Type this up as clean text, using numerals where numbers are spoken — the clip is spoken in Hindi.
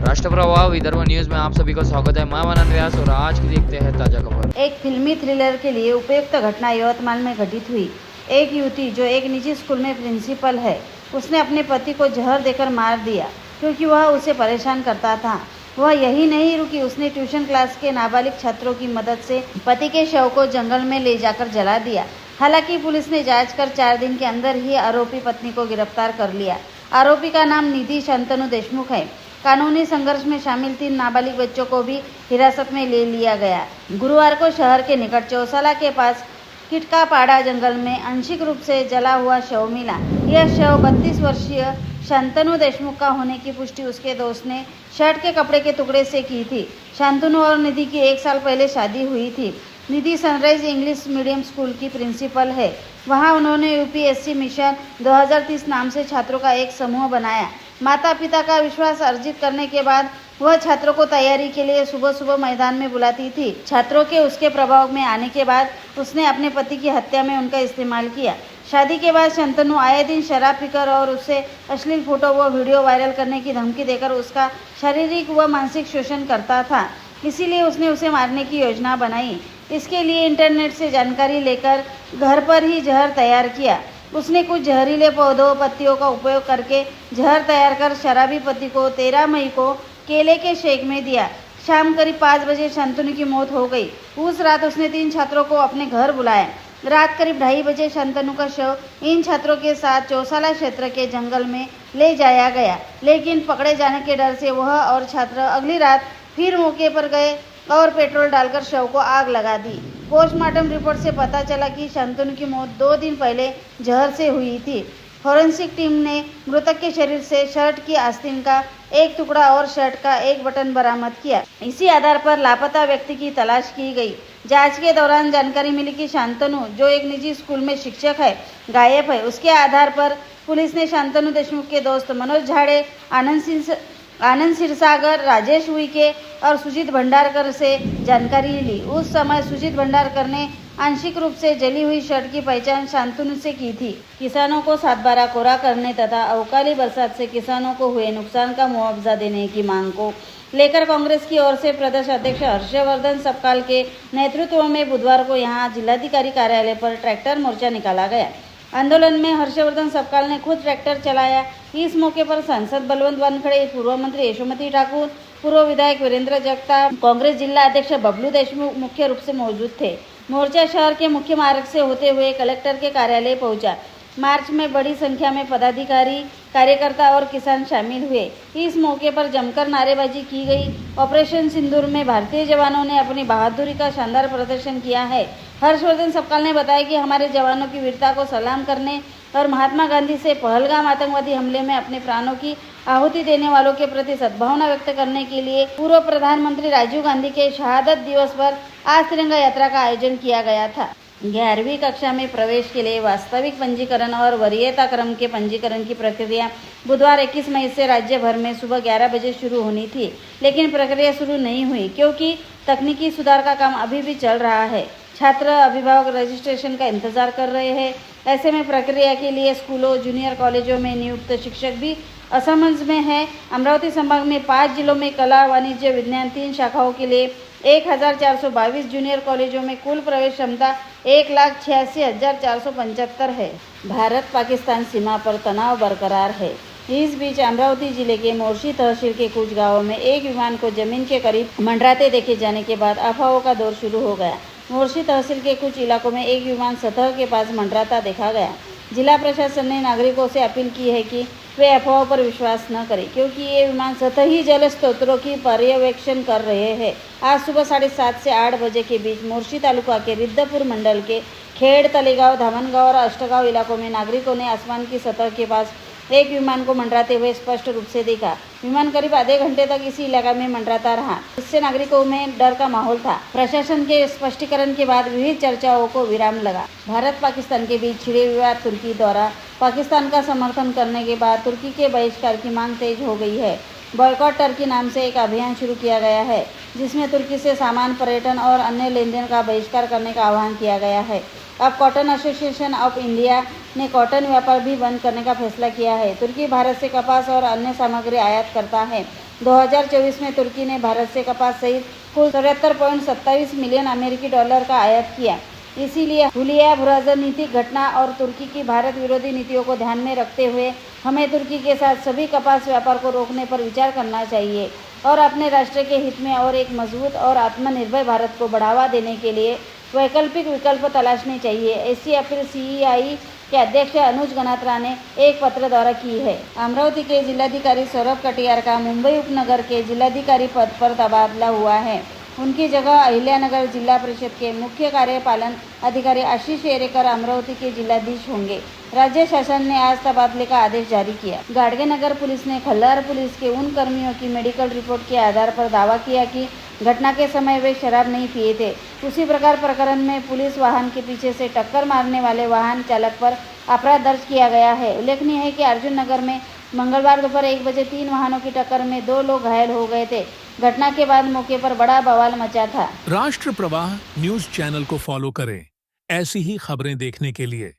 राष्ट्रप्रवाह विदर्भ न्यूज में आप सभी का स्वागत है। मैं मनन व्यास और आज की देखते हैं ताजा खबर। एक फिल्मी थ्रिलर के लिए उपयुक्त घटना यवतमाल में घटित हुई। एक युवती जो एक निजी स्कूल में प्रिंसिपल है, उसने अपने पति को जहर देकर मार दिया क्योंकि वह उसे परेशान करता था। वह यही नहीं रुकी, उसने ट्यूशन क्लास के नाबालिग छात्रों की मदद से पति के शव को जंगल में ले जाकर जला दिया। हालांकि पुलिस ने जांच कर 4 दिन के अंदर ही आरोपी पत्नी को गिरफ्तार कर लिया। आरोपी का नाम निधि शांतनु देशमुख है। कानूनी संघर्ष में शामिल 3 नाबालिग बच्चों को भी हिरासत में ले लिया गया। गुरुवार को शहर के निकट चौसाला के पास किटकापाड़ा जंगल में आंशिक रूप से जला हुआ शव मिला। यह शव 32 वर्षीय शांतनु देशमुख का होने की पुष्टि उसके दोस्त ने शर्ट के कपड़े के टुकड़े से की थी। शांतनु और निधि की 1 साल पहले शादी हुई थी। निधि सनराइज इंग्लिश मीडियम स्कूल की प्रिंसिपल है। वहां उन्होंने यूपीएससी मिशन 2030 नाम से छात्रों का एक समूह बनाया। माता पिता का विश्वास अर्जित करने के बाद वह छात्रों को तैयारी के लिए सुबह सुबह मैदान में बुलाती थी। छात्रों के उसके प्रभाव में आने के बाद उसने अपने पति की हत्या में उनका इस्तेमाल किया। शादी के बाद शांतनु आए दिन शराब पीकर और उससे अश्लील फोटो व वीडियो वायरल करने की धमकी देकर उसका शारीरिक व मानसिक शोषण करता था। इसीलिए उसने उसे मारने की योजना बनाई। इसके लिए इंटरनेट से जानकारी लेकर घर पर ही जहर तैयार किया। उसने कुछ जहरीले पौधों पत्तियों का उपयोग करके जहर तैयार कर शराबी पति को 13 मई को केले के शेक में दिया। शाम करीब 5 बजे शांतनु की मौत हो गई। उस रात उसने 3 छात्रों को अपने घर बुलाया। रात करीब 2:30 बजे शांतनु का शव इन छात्रों के साथ चौसाला क्षेत्र के जंगल में ले जाया गया, लेकिन पकड़े जाने के डर से वह और छात्र अगली रात फिर मौके पर गए और पेट्रोल डालकर शव को आग लगा दी। पोस्टमार्टम रिपोर्ट से पता चला कि शांतनु की मौत 2 दिन पहले जहर से हुई थी। फॉरेंसिक टीम ने मृतक के शरीर से शर्ट की आस्तीन का एक टुकड़ा और शर्ट का एक बटन बरामद किया। इसी आधार पर लापता व्यक्ति की तलाश की गई। जांच के दौरान जानकारी मिली कि शांतनु, जो एक निजी स्कूल में शिक्षक है, गायब है। उसके आधार पर पुलिस ने शांतनु देशमुख के दोस्त मनोज झाड़े, आनंद सिरसागर, राजेश उइके और सुजीत भंडारकर से जानकारी ली। उस समय सुजीत भंडारकर ने आंशिक रूप से जली हुई शर्ट की पहचान शांतनु से की थी। किसानों को 7/12 कोरा करने तथा अवकाली बरसात से किसानों को हुए नुकसान का मुआवजा देने की मांग को लेकर कांग्रेस की ओर से प्रदेश अध्यक्ष हर्षवर्धन सपकाल के नेतृत्व में बुधवार को यहां जिलाधिकारी कार्यालय पर ट्रैक्टर मोर्चा निकाला गया। आंदोलन में हर्षवर्धन सपकाल ने खुद ट्रैक्टर चलाया। इस मौके पर सांसद बलवंत वानखड़े, पूर्व मंत्री यशोमती ठाकुर, पूर्व विधायक वीरेंद्र जगताप, कांग्रेस जिला अध्यक्ष बबलू देशमुख मुख्य रूप से मौजूद थे। मोर्चा शहर के मुख्य मार्ग से होते हुए कलेक्टर के कार्यालय पहुंचा। मार्च में बड़ी संख्या में पदाधिकारी, कार्यकर्ता और किसान शामिल हुए। इस मौके पर जमकर नारेबाजी की गई। ऑपरेशन सिंदूर में भारतीय जवानों ने अपनी बहादुरी का शानदार प्रदर्शन किया है। हर्षवर्धन सपकाल ने बताया कि हमारे जवानों की वीरता को सलाम करने और महात्मा गांधी से पहलगाम आतंकवादी हमले में अपने प्राणों की आहुति देने वालों के प्रति सद्भावना व्यक्त करने के लिए पूर्व प्रधानमंत्री राजीव गांधी के शहादत दिवस पर आज तिरंगा यात्रा का आयोजन किया गया था। 11वीं कक्षा में प्रवेश के लिए वास्तविक पंजीकरण और वरीयता क्रम के पंजीकरण की प्रक्रिया बुधवार 21 मई से राज्य भर में सुबह 11 बजे शुरू होनी थी, लेकिन प्रक्रिया शुरू नहीं हुई क्योंकि तकनीकी सुधार का काम अभी भी चल रहा है। छात्र अभिभावक रजिस्ट्रेशन का इंतजार कर रहे हैं। ऐसे में प्रक्रिया के लिए स्कूलों, जूनियर कॉलेजों में नियुक्त शिक्षक भी असमंजस में है। अमरावती संभाग में 5 जिलों में कला, वाणिज्य, विज्ञान 3 शाखाओं के लिए 1422 जूनियर कॉलेजों में कुल प्रवेश क्षमता 1,86,475 है। भारत पाकिस्तान सीमा पर तनाव बरकरार है। इस बीच अमरावती जिले के मोर्शी तहसील के कुछ गांवों में एक विमान को जमीन के करीब मंडराते देखे जाने के बाद अफवाहों का दौर शुरू हो गया। मोर्शी तहसील के कुछ इलाकों में एक विमान सतह के पास मंडराता देखा गया। जिला प्रशासन ने नागरिकों से अपील की है कि वे अफवाहों पर विश्वास न करें, क्योंकि ये विमान सतही जल स्रोतों की पर्यवेक्षण कर रहे हैं। आज सुबह 7:30 से 8 बजे के बीच मोर्शी तालुका के रिद्धपुर मंडल के खेड़, तलेगांव, धामनगांव और अष्टगांव इलाकों में नागरिकों ने आसमान की सतह के पास एक विमान को मंडराते हुए स्पष्ट रूप से देखा। विमान करीब आधे घंटे तक इसी इलाका में मंडराता रहा। इससे नागरिकों में डर का माहौल था। प्रशासन के स्पष्टीकरण के बाद विविध चर्चाओं को विराम लगा। भारत पाकिस्तान के बीच छिड़े विवाद तुर्की द्वारा पाकिस्तान का समर्थन करने के बाद तुर्की के बहिष्कार की मांग तेज हो गई है। बॉयकॉट टर्की नाम से एक अभियान शुरू किया गया है, जिसमें तुर्की से सामान, पर्यटन और अन्य लेन देन का बहिष्कार करने का आह्वान किया गया है। अब कॉटन एसोसिएशन ऑफ इंडिया ने कॉटन व्यापार भी बंद करने का फैसला किया है। तुर्की भारत से कपास और अन्य सामग्री आयात करता है। 2024 में तुर्की ने भारत से कपास सहित कुल 73.27 मिलियन अमेरिकी डॉलर का आयात किया। इसीलिए हुलिया राजनीतिक घटना और तुर्की की भारत विरोधी नीतियों को ध्यान में रखते हुए हमें तुर्की के साथ सभी कपास व्यापार को रोकने पर विचार करना चाहिए और अपने राष्ट्र के हित में और एक मजबूत और आत्मनिर्भर भारत को बढ़ावा देने के लिए वैकल्पिक विकल्प तलाशने चाहिए। ऐसी अपील सीईआई के अध्यक्ष अनुज गणात्रा ने एक पत्र द्वारा की है। अमरावती के जिलाधिकारी सौरभ कटियार का मुंबई उपनगर के जिलाधिकारी पद पर तबादला हुआ है। उनकी जगह अहिल्यानगर जिला परिषद के मुख्य कार्यपालन अधिकारी आशीष एरेकर अमरावती के जिलाधीश होंगे। राज्य शासन ने आज तबादले का आदेश जारी किया। गाडगे नगर पुलिस ने खल्लार पुलिस के उन कर्मियों की मेडिकल रिपोर्ट के आधार पर दावा किया कि घटना के समय वे शराब नहीं पिए थे। उसी प्रकार प्रकरण में पुलिस वाहन के पीछे से टक्कर मारने वाले वाहन चालक पर अपराध दर्ज किया गया है। उल्लेखनीय है कि अर्जुन नगर में मंगलवार दोपहर 1 बजे 3 वाहनों की टक्कर में 2 लोग घायल हो गए थे। घटना के बाद मौके पर बड़ा बवाल मचा था। राष्ट्र प्रवाह न्यूज चैनल को फॉलो करें ऐसी ही खबरें देखने के लिए।